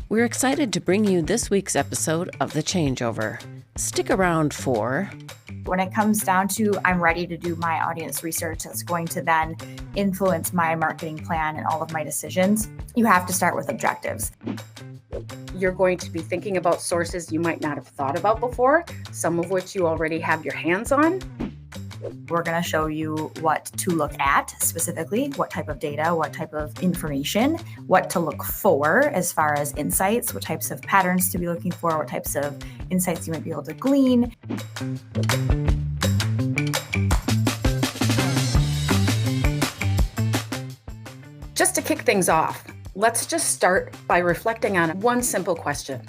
We're excited to bring you this week's episode of The Changeover. Stick around for... When it comes down to I'm ready to do my audience research that's going to then influence my marketing plan and all of my decisions, you have to start with objectives. You're going to be thinking about sources you might not have thought about before, some of which you already have your hands on. We're going to show you what to look at specifically, what type of data, what type of information, what to look for as far as insights, what types of patterns to be looking for, what types of insights you might be able to glean. Just to kick things off, let's just start by reflecting on one simple question.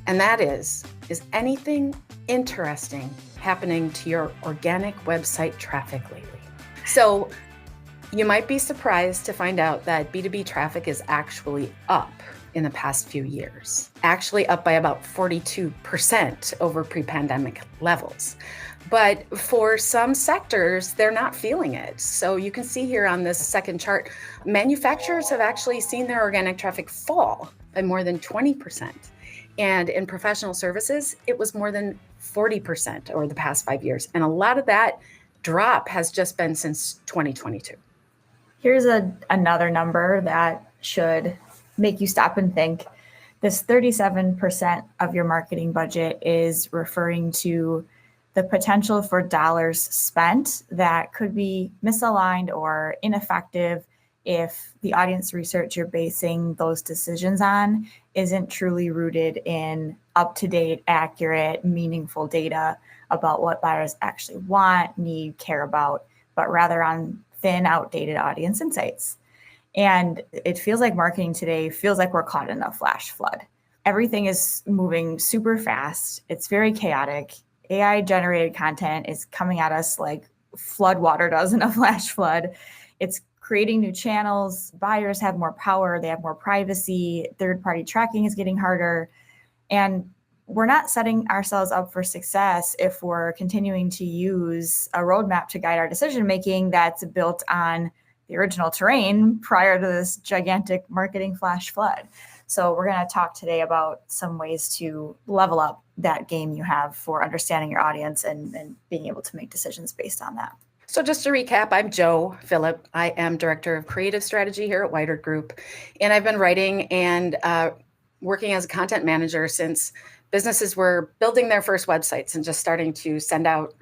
And that is anything interesting happening to your organic website traffic lately? So you might be surprised to find out that B2B traffic is actually up in the past few years, actually up by about 42% over pre-pandemic levels. But for some sectors, they're not feeling it. So you can see here on this second chart, manufacturers have actually seen their organic traffic fall by more than 20%. And in professional services, it was more than 40% over the past 5 years. And a lot of that drop has just been since 2022. Here's another number that should make you stop and think. This 37% of your marketing budget is referring to the potential for dollars spent that could be misaligned or ineffective if the audience research you're basing those decisions on isn't truly rooted in up-to-date, accurate, meaningful data about what buyers actually want, need, care about, but rather on thin, outdated audience insights. And it feels like marketing today feels like we're caught in a flash flood. Everything is moving super fast. It's very chaotic. AI-generated content is coming at us like flood water does in a flash flood. It's creating new channels. Buyers have more power. They have more privacy. Third-party tracking is getting harder. And we're not setting ourselves up for success if we're continuing to use a roadmap to guide our decision-making that's built on the original terrain prior to this gigantic marketing flash flood. So we're going to talk today about some ways to level up that game you have for understanding your audience and being able to make decisions based on that. So just to recap, I'm Phillip. I am Director of Creative Strategy here at Weidert Group. And I've been writing and working as a content manager since businesses were building their first websites and just starting to send out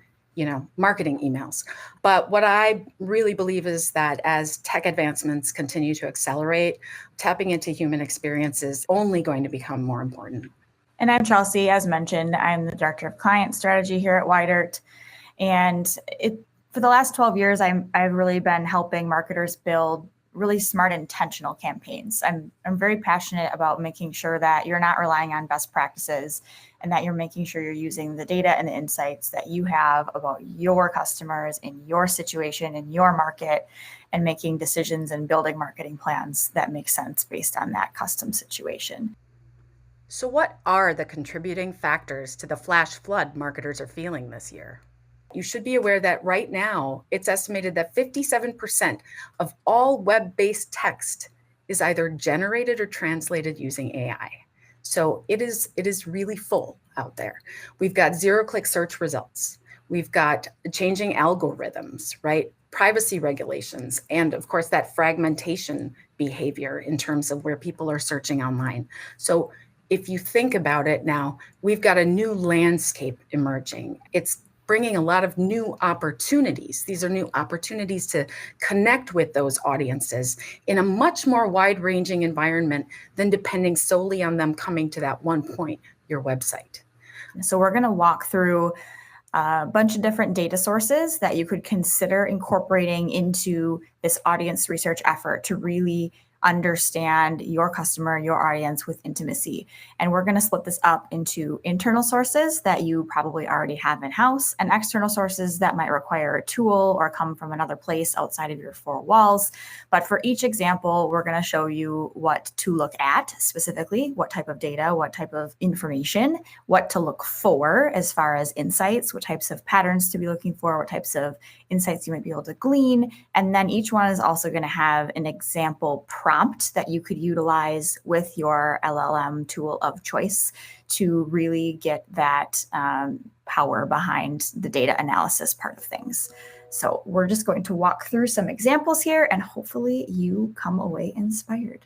marketing emails. But what I really believe is that as tech advancements continue to accelerate, tapping into human experience is only going to become more important. And I'm Chelsea. As mentioned, I'm the Director of Client Strategy here at Weidert. And for the last 12 years, I've really been helping marketers build really smart, intentional campaigns. I'm very passionate about making sure that you're not relying on best practices and that you're making sure you're using the data and the insights that you have about your customers in your situation, in your market, and making decisions and building marketing plans that make sense based on that custom situation. So what are the contributing factors to the flash flood marketers are feeling this year? You should be aware that right now, it's estimated that 57% of all web-based text is either generated or translated using AI. So it is really full out there. We've got zero-click search results. We've got changing algorithms, right? Privacy regulations, and of course, that fragmentation behavior in terms of where people are searching online. So if you think about it now, we've got a new landscape emerging. It's bringing a lot of new opportunities. These are new opportunities to connect with those audiences in a much more wide-ranging environment than depending solely on them coming to that one point, your website. So we're going to walk through a bunch of different data sources that you could consider incorporating into this audience research effort to really understand your customer, your audience with intimacy. And we're going to split this up into internal sources that you probably already have in-house and external sources that might require a tool or come from another place outside of your four walls. But for each example, we're going to show you what to look at specifically, what type of data, what type of information, what to look for as far as insights, what types of patterns to be looking for, what types of insights you might be able to glean. And then each one is also going to have an example prompt prompt that you could utilize with your LLM tool of choice to really get that power behind the data analysis part of things. So we're just going to walk through some examples here and hopefully you come away inspired.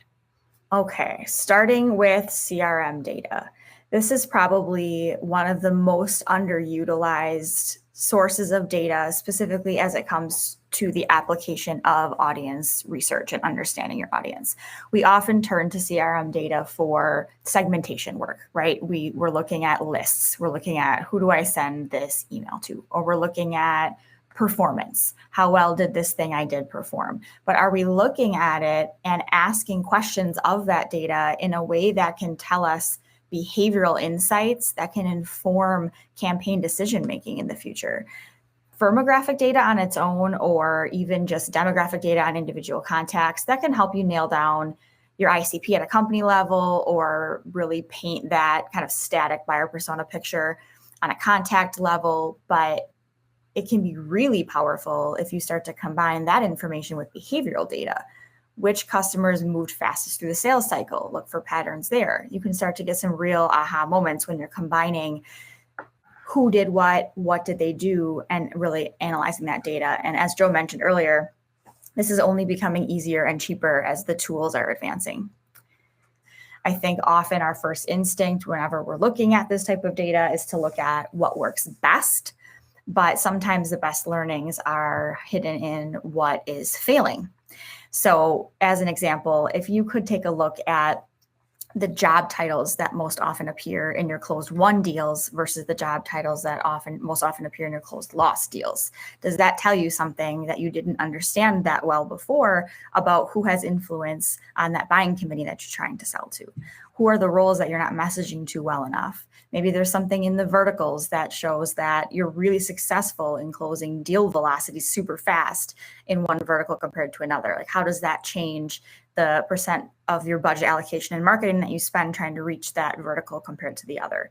Okay, starting with CRM data. This is probably one of the most underutilized sources of data, specifically as it comes to the application of audience research and understanding your audience. We often turn to CRM data for segmentation work, right? We're looking at lists. We're looking at who do I send this email to? Or we're looking at performance. How well did this thing I did perform? But are we looking at it and asking questions of that data in a way that can tell us behavioral insights that can inform campaign decision-making in the future? Firmographic data on its own, or even just demographic data on individual contacts, that can help you nail down your ICP at a company level or really paint that kind of static buyer persona picture on a contact level. But it can be really powerful if you start to combine that information with behavioral data. Which customers moved fastest through the sales cycle? Look for patterns there. You can start to get some real aha moments when you're combining who did what did they do, and really analyzing that data. And as Joe mentioned earlier, this is only becoming easier and cheaper as the tools are advancing. I think often our first instinct whenever we're looking at this type of data is to look at what works best. But sometimes the best learnings are hidden in what is failing. So as an example, if you could take a look at the job titles that most often appear in your closed won deals versus the job titles that most often appear in your closed lost deals, does that tell you something that you didn't understand that well before about who has influence on that buying committee that you're trying to sell to? Who are the roles that you're not messaging to well enough? Maybe there's something in the verticals that shows that you're really successful in closing deal velocity super fast in one vertical compared to another. Like, how does that change the percent of your budget allocation in marketing that you spend trying to reach that vertical compared to the other?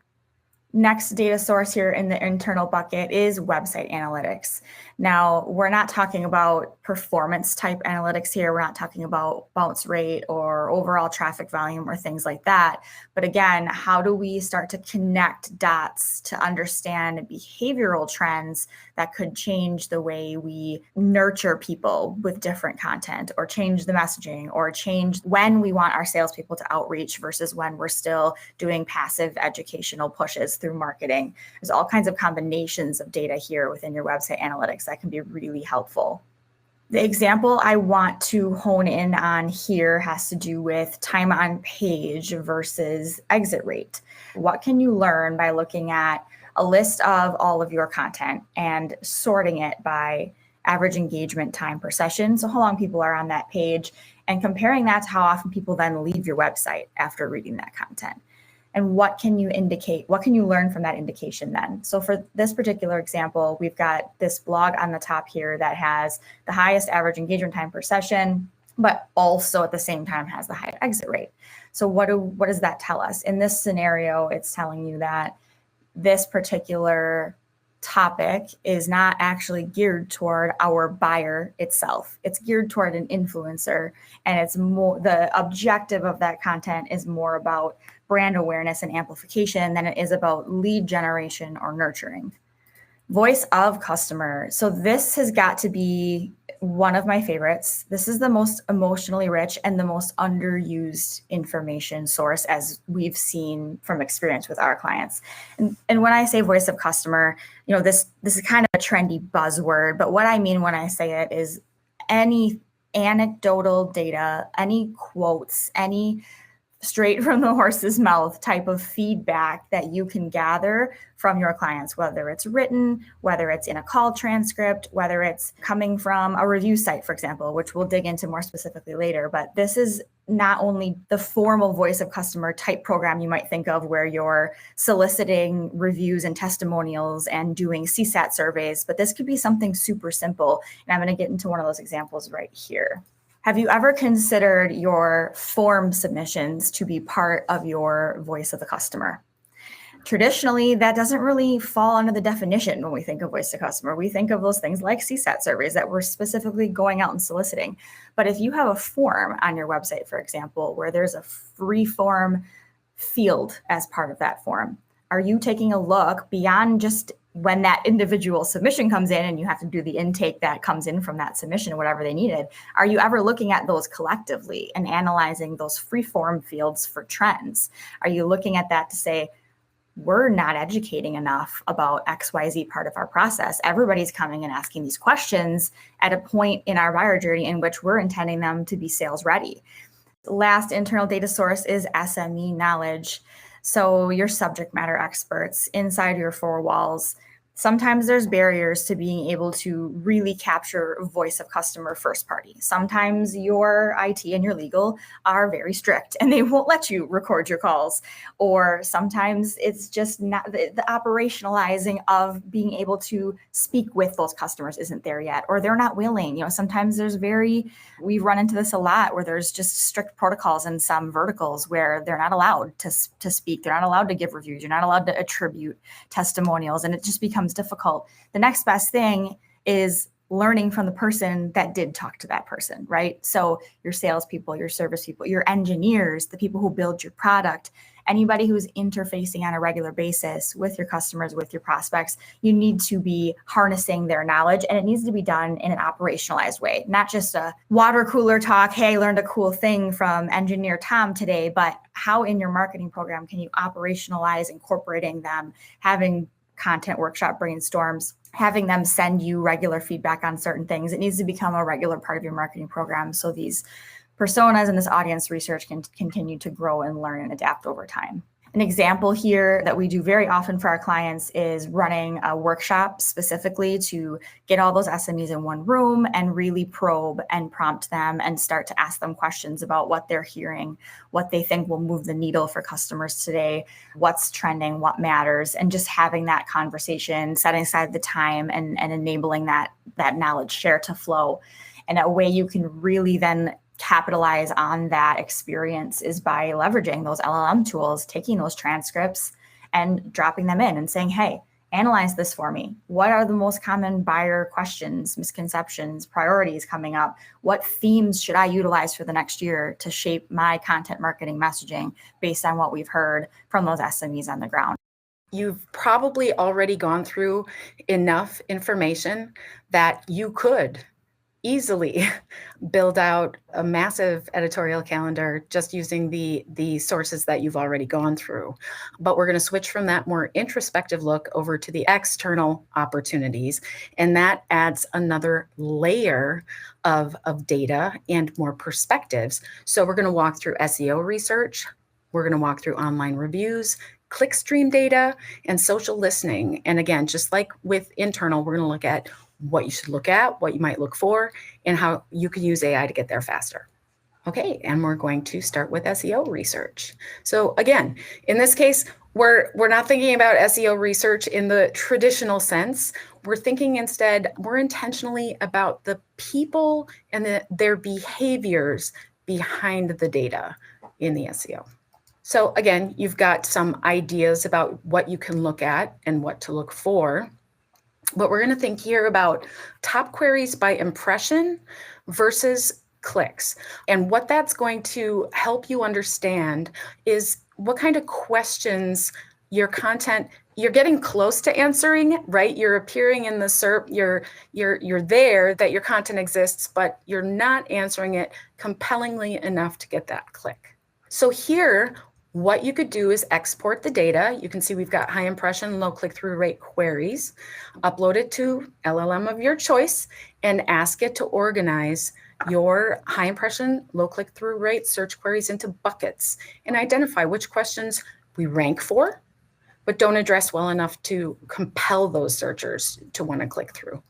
Next data source here in the internal bucket is website analytics. Now, we're not talking about performance type analytics here. We're not talking about bounce rate or overall traffic volume or things like that. But again, how do we start to connect dots to understand behavioral trends that could change the way we nurture people with different content, or change the messaging, or change when we want our salespeople to outreach versus when we're still doing passive educational pushes through marketing? There's all kinds of combinations of data here within your website analytics that can be really helpful. The example I want to hone in on here has to do with time on page versus exit rate. What can you learn by looking at a list of all of your content and sorting it by average engagement time per session, so how long people are on that page, and comparing that to how often people then leave your website after reading that content? And what can you indicate? What can you learn from that indication then? So for this particular example, we've got this blog on the top here that has the highest average engagement time per session, but also at the same time has the highest exit rate. So what does that tell us? In this scenario, it's telling you that this particular topic is not actually geared toward our buyer itself. It's geared toward an influencer, and it's more, the objective of that content is more about brand awareness and amplification than it is about lead generation or nurturing. Voice of customer. So this has got to be one of my favorites. This is the most emotionally rich and the most underused information source, as we've seen from experience with our clients. And when I say voice of customer, you know, this is kind of a trendy buzzword, but what I mean when I say it is any anecdotal data, any quotes, any straight from the horse's mouth type of feedback that you can gather from your clients, whether it's written, whether it's in a call transcript, whether it's coming from a review site, for example, which we'll dig into more specifically later. But this is not only the formal voice of customer type program you might think of, where you're soliciting reviews and testimonials and doing CSAT surveys, but this could be something super simple. And I'm going to get into one of those examples right here. Have you ever considered your form submissions to be part of your voice of the customer? Traditionally, that doesn't really fall under the definition when we think of voice to customer. We think of those things like CSAT surveys that we're specifically going out and soliciting. But if you have a form on your website, for example, where there's a free form field as part of that form, are you taking a look beyond just when that individual submission comes in and you have to do the intake that comes in from that submission, whatever they needed? Are you ever looking at those collectively and analyzing those free form fields for trends? Are you looking at that to say, we're not educating enough about XYZ part of our process? Everybody's coming and asking these questions at a point in our buyer journey in which we're intending them to be sales ready. Last internal data source is SME knowledge. So your subject matter experts inside your four walls. Sometimes there's barriers to being able to really capture voice of customer first party. Sometimes your IT and your legal are very strict and they won't let you record your calls. Or sometimes it's just not the operationalizing of being able to speak with those customers isn't there yet, or they're not willing. Sometimes we've run into this a lot where there's just strict protocols in some verticals where they're not allowed to speak. They're not allowed to give reviews. You're not allowed to attribute testimonials, and it just becomes difficult. The next best thing is learning from the person that did talk to that person, right? So your salespeople, your service people, your engineers, the people who build your product, anybody who's interfacing on a regular basis with your customers, with your prospects, you need to be harnessing their knowledge, and it needs to be done in an operationalized way, not just a water cooler talk. Hey, I learned a cool thing from engineer Tom today, but how in your marketing program can you operationalize incorporating them, having content workshop brainstorms, having them send you regular feedback on certain things. It needs to become a regular part of your marketing program so these personas and this audience research can continue to grow and learn and adapt over time. An example here that we do very often for our clients is running a workshop specifically to get all those SMEs in one room and really probe and prompt them and start to ask them questions about what they're hearing, what they think will move the needle for customers today, what's trending, what matters, and just having that conversation, setting aside the time and enabling that knowledge share to flow. And a way you can really then capitalize on that experience is by leveraging those LLM tools, taking those transcripts and dropping them in and saying, hey, analyze this for me. What are the most common buyer questions, misconceptions, priorities coming up? What themes should I utilize for the next year to shape my content marketing messaging based on what we've heard from those SMEs on the ground? You've probably already gone through enough information that you could easily build out a massive editorial calendar just using the sources that you've already gone through. But we're going to switch from that more introspective look over to the external opportunities. And that adds another layer of data and more perspectives. So we're going to walk through SEO research. We're going to walk through online reviews, clickstream data, and social listening. And again, just like with internal, we're going to look at what you should look at, what you might look for, and how you can use AI to get there faster. Okay, and we're going to start with SEO research. So again, in this case, we're not thinking about SEO research in the traditional sense. We're thinking instead more intentionally about the people and their behaviors behind the data in the SEO. So again, you've got some ideas about what you can look at and what to look for. But we're going to think here about top queries by impression versus clicks. And what that's going to help you understand is what kind of questions your content, you're getting close to answering, right? You're appearing in the SERP, you're there, that your content exists, but you're not answering it compellingly enough to get that click. So here, what you could do is export the data. You can see we've got high impression, low click-through rate queries. Upload it to LLM of your choice and ask it to organize your high impression, low click-through rate search queries into buckets and identify which questions we rank for, but don't address well enough to compel those searchers to want to click through.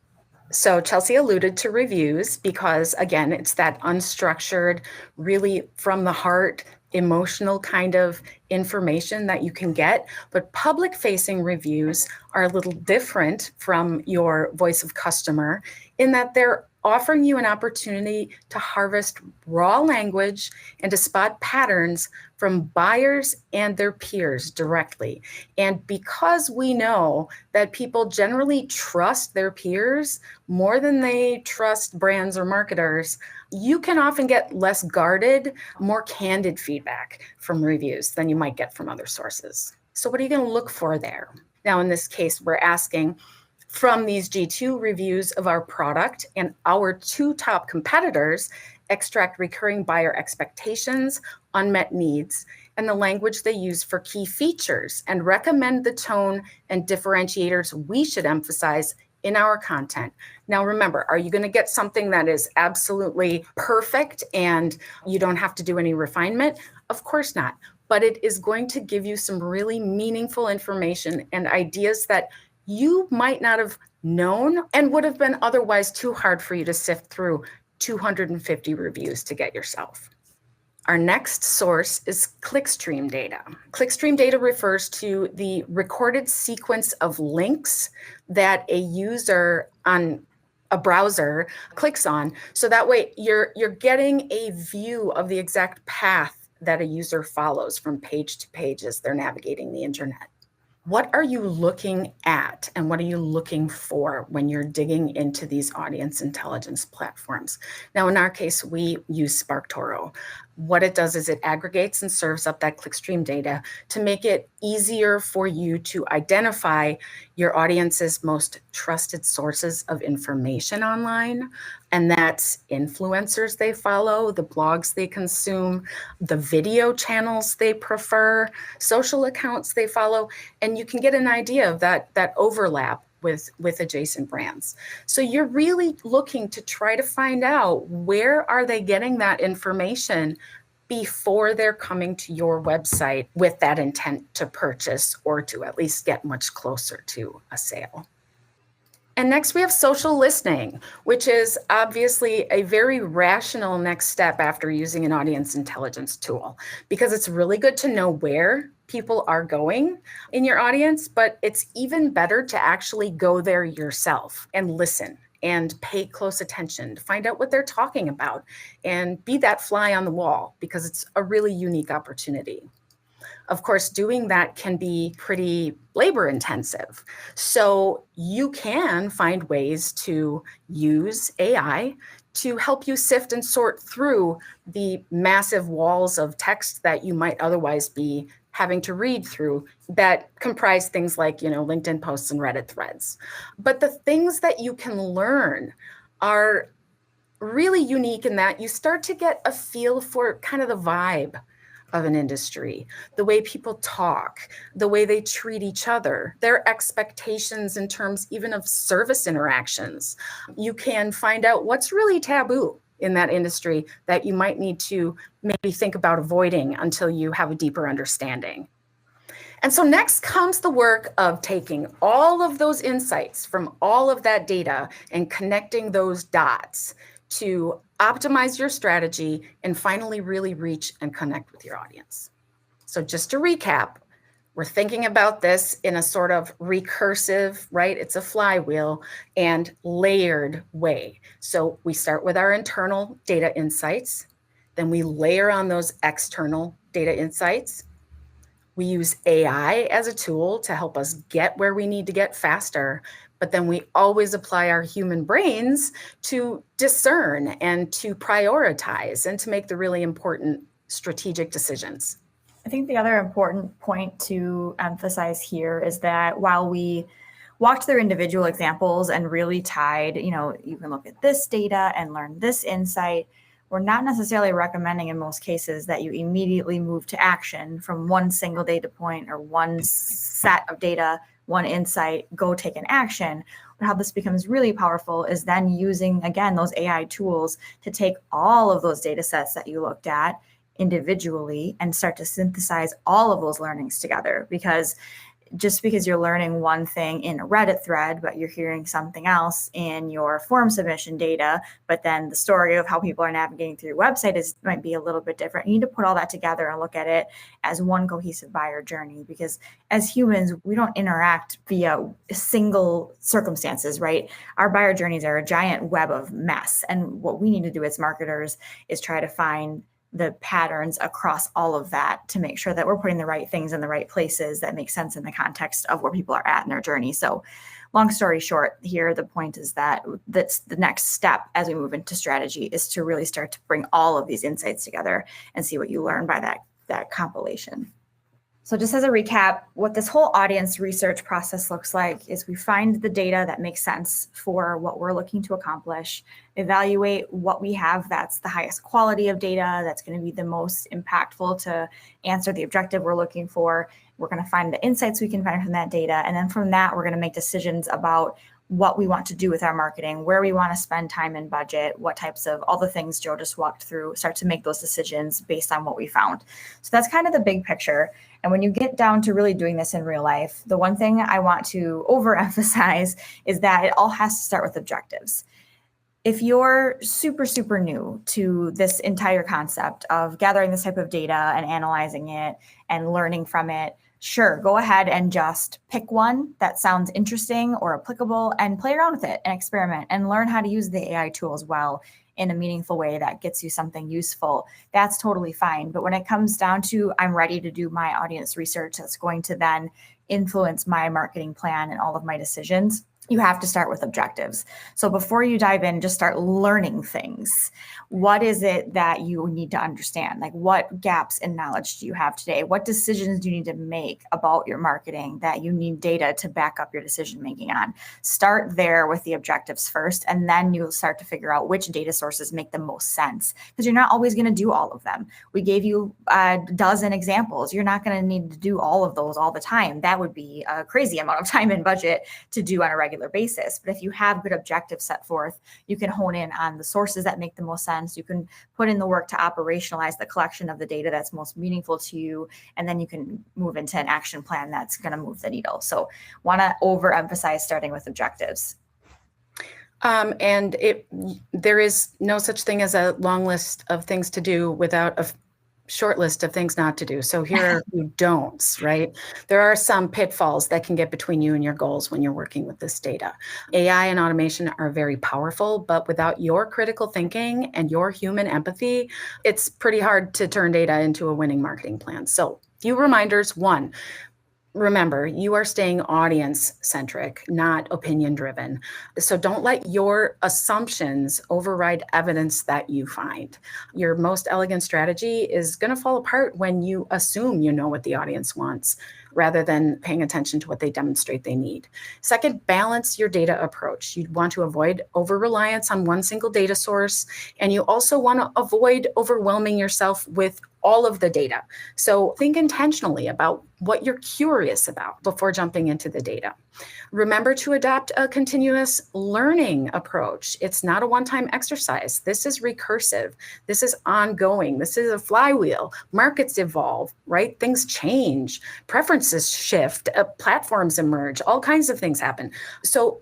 So Chelsea alluded to reviews because, again, it's that unstructured, really from the heart, emotional kind of information that you can get. But public-facing reviews are a little different from your voice of customer in that they're offering you an opportunity to harvest raw language and to spot patterns from buyers and their peers directly. And because we know that people generally trust their peers more than they trust brands or marketers, you can often get less guarded, more candid feedback from reviews than you might get from other sources. So what are you going to look for there? Now, in this case, we're asking, from these G2 reviews of our product and our 2 top competitors, extract recurring buyer expectations, unmet needs, and the language they use for key features, and recommend the tone and differentiators we should emphasize in our content. Now, remember, are you going to get something that is absolutely perfect and you don't have to do any refinement? Of course not. But it is going to give you some really meaningful information and ideas that you might not have known and would have been otherwise too hard for you to sift through 250 reviews to get yourself. Our next source is clickstream data. Clickstream data refers to the recorded sequence of links that a user on a browser clicks on. So that way you're getting a view of the exact path that a user follows from page to page as they're navigating the internet. What are you looking at and what are you looking for when you're digging into these audience intelligence platforms? Now, in our case, we use SparkToro. What it does is it aggregates and serves up that clickstream data to make it easier for you to identify your audience's most trusted sources of information online. And that's influencers they follow, the blogs they consume, the video channels they prefer, social accounts they follow, and you can get an idea of that overlap with adjacent brands. So you're really looking to try to find out where are they getting that information before they're coming to your website with that intent to purchase or to at least get much closer to a sale. And next we have social listening, which is obviously a very rational next step after using an audience intelligence tool, because it's really good to know where people are going in your audience, but it's even better to actually go there yourself and listen and pay close attention to find out what they're talking about and be that fly on the wall, because it's a really unique opportunity. Of course, doing that can be pretty labor intensive. So you can find ways to use AI to help you sift and sort through the massive walls of text that you might otherwise be having to read through that comprise things like, LinkedIn posts and Reddit threads. But the things that you can learn are really unique in that you start to get a feel for kind of the vibe of an industry, the way people talk, the way they treat each other, their expectations in terms even of service interactions. You can find out what's really taboo in that industry that you might need to maybe think about avoiding until you have a deeper understanding. And so next comes the work of taking all of those insights from all of that data and connecting those dots to optimize your strategy and finally really reach and connect with your audience. So just to recap, we're thinking about this in a sort of recursive, right? It's a flywheel and layered way. So we start with our internal data insights, then we layer on those external data insights. We use AI as a tool to help us get where we need to get faster, but then we always apply our human brains to discern and to prioritize and to make the really important strategic decisions. I think the other important point to emphasize here is that while we walked through individual examples and really tied, you can look at this data and learn this insight, we're not necessarily recommending in most cases that you immediately move to action from one single data point or one set of data, one insight, go take an action. But how this becomes really powerful is then using, again, those AI tools to take all of those data sets that you looked at individually and start to synthesize all of those learnings together. Because just because you're learning one thing in a Reddit thread, but you're hearing something else in your form submission data, but then the story of how people are navigating through your website might be a little bit different. You need to put all that together and look at it as one cohesive buyer journey, because as humans, we don't interact via single circumstances, right? Our buyer journeys are a giant web of mess. And what we need to do as marketers is try to find the patterns across all of that to make sure that we're putting the right things in the right places that make sense in the context of where people are at in their journey. So long story short here, the point is that that's the next step as we move into strategy, is to really start to bring all of these insights together and see what you learn by that compilation. So just as a recap, what this whole audience research process looks like is we find the data that makes sense for what we're looking to accomplish, evaluate what we have that's the highest quality of data, that's going to be the most impactful to answer the objective we're looking for. We're going to find the insights we can find from that data. And then from that, we're going to make decisions about what we want to do with our marketing, where we want to spend time and budget, what types of all the things Joe just walked through, start to make those decisions based on what we found. So that's kind of the big picture. And when you get down to really doing this in real life, the one thing I want to overemphasize is that it all has to start with objectives. If you're super, super new to this entire concept of gathering this type of data and analyzing it and learning from it, sure, go ahead and just pick one that sounds interesting or applicable and play around with it and experiment and learn how to use the AI tool as well in a meaningful way that gets you something useful. That's totally fine. But when it comes down to, I'm ready to do my audience research that's going to then influence my marketing plan and all of my decisions, you have to start with objectives. So before you dive in, just start learning things. What is it that you need to understand? Like, what gaps in knowledge do you have today? What decisions do you need to make about your marketing that you need data to back up your decision making on? Start there with the objectives first, and then you'll start to figure out which data sources make the most sense, because you're not always going to do all of them. We gave you a dozen examples. You're not going to need to do all of those all the time. That would be a crazy amount of time and budget to do on a regular basis. But if you have good objectives set forth, you can hone in on the sources that make the most sense. You can put in the work to operationalize the collection of the data that's most meaningful to you, and then you can move into an action plan that's going to move the needle. So want to overemphasize starting with objectives. There is no such thing as a long list of things to do without a short list of things not to do. So here are a few don'ts, right? There are some pitfalls that can get between you and your goals when you're working with this data. AI and automation are very powerful, but without your critical thinking and your human empathy, it's pretty hard to turn data into a winning marketing plan. So few reminders. One, remember, you are staying audience-centric, not opinion-driven. So don't let your assumptions override evidence that you find. Your most elegant strategy is going to fall apart when you assume you know what the audience wants, rather than paying attention to what they demonstrate they need. Second, balance your data approach. You want to avoid over-reliance on one single data source, and you also want to avoid overwhelming yourself with all of the data. So think intentionally about what you're curious about before jumping into the data. Remember to adopt a continuous learning approach. It's not a one-time exercise. This is recursive. This is ongoing. This is a flywheel. Markets evolve, right? Things change. Preferences shift. Platforms emerge. All kinds of things happen. So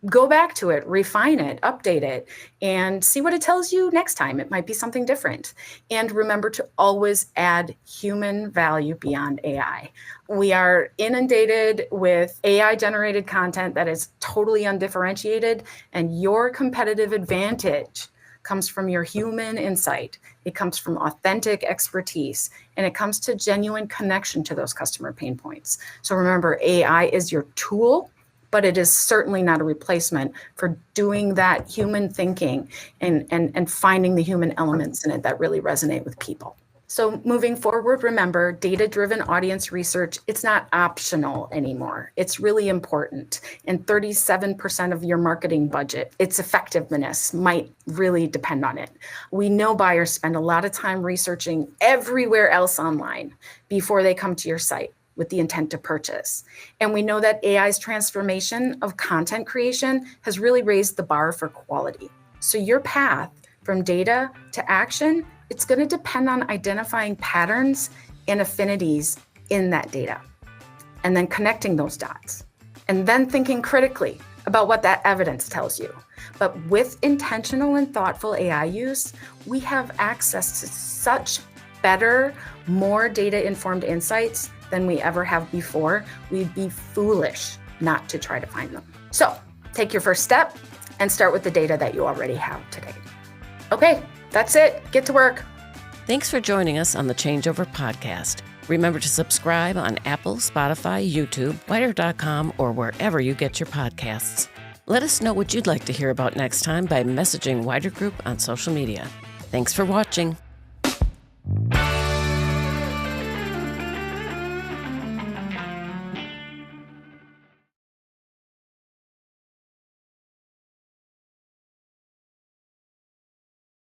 go back to it, refine it, update it, and see what it tells you next time. It might be something different. And remember to always add human value beyond AI. We are inundated with AI-generated content that is totally undifferentiated, and your competitive advantage comes from your human insight. It comes from authentic expertise, and it comes to genuine connection to those customer pain points. So remember, AI is your tool, but it is certainly not a replacement for doing that human thinking and finding the human elements in it that really resonate with people. So moving forward, remember, data-driven audience research, it's not optional anymore. It's really important. And 37% of your marketing budget, its effectiveness might really depend on it. We know buyers spend a lot of time researching everywhere else online before they come to your site with the intent to purchase. And we know that AI's transformation of content creation has really raised the bar for quality. So your path from data to action, it's going to depend on identifying patterns and affinities in that data. and then connecting those dots, and then thinking critically about what that evidence tells you. But with intentional and thoughtful AI use, we have access to such better, more data-informed insights than we ever have before. We'd be foolish not to try to find them. So take your first step and start with the data that you already have today. Okay, that's it. Get to work. Thanks for joining us on the Changeover podcast. Remember to subscribe on Apple, Spotify, YouTube, Weidert.com, or wherever you get your podcasts. Let us know what you'd like to hear about next time by messaging Weidert Group on social media. Thanks for watching.